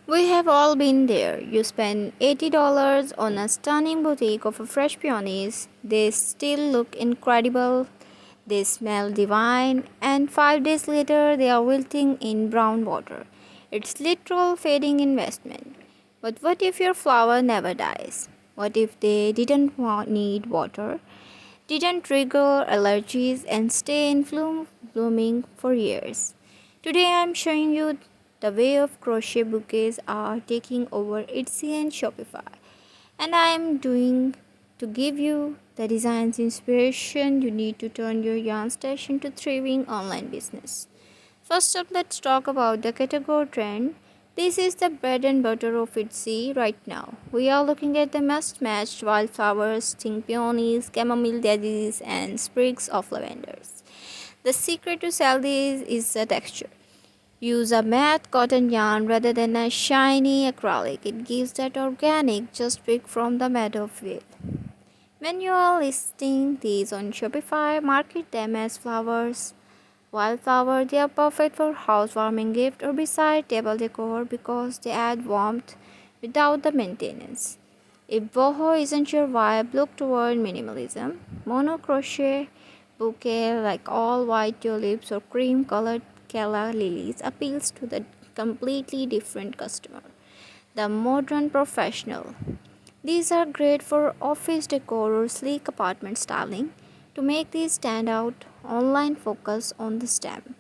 We have all been there. You spend $80 on a stunning bouquet of fresh peonies. They still look incredible, they smell divine, and 5 days later they are wilting in brown water. It's literal fading investment. But what if your flower never dies? What if they didn't need water, didn't trigger allergies, and stay in blooming for years? Today I am showing you the way of crochet bouquets are taking over Etsy and Shopify. And I am doing to give you the designs inspiration you need to turn your yarn stash into thriving online business. First up, let's talk about the category trend. This is the bread and butter of Etsy right now. We are looking at the must-matched wildflowers, think peonies, chamomile daisies, and sprigs of lavenders. The secret to sell these is the texture. Use a matte cotton yarn rather than a shiny acrylic. It gives that organic, just pick from the meadow feel. When you are listing these on Shopify, market them as flowers. Wildflower, they are perfect for housewarming gift or beside table decor because they add warmth without the maintenance. If boho isn't your vibe, look toward minimalism. Mono crochet bouquet like all white tulips or cream colored calla lilies appeals to the completely different customer, the modern professional. These are great for office decor or sleek apartment styling. To make these stand out, online focus on the stem.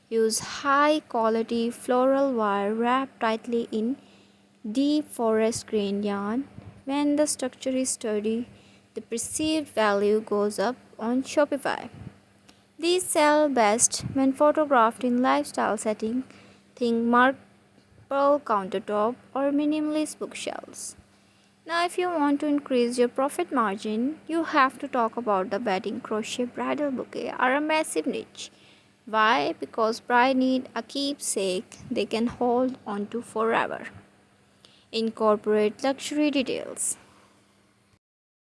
Use high quality floral wire wrapped tightly in deep forest grain yarn. When the structure is sturdy, the perceived value goes up on Shopify. These sell best when photographed in lifestyle setting, think marble countertop or minimalist bookshelves. Now, if you want to increase your profit margin, you have to talk about the wedding crochet bridal bouquet are a massive niche. Why? Because bride need a keepsake they can hold on to forever. Incorporate luxury details.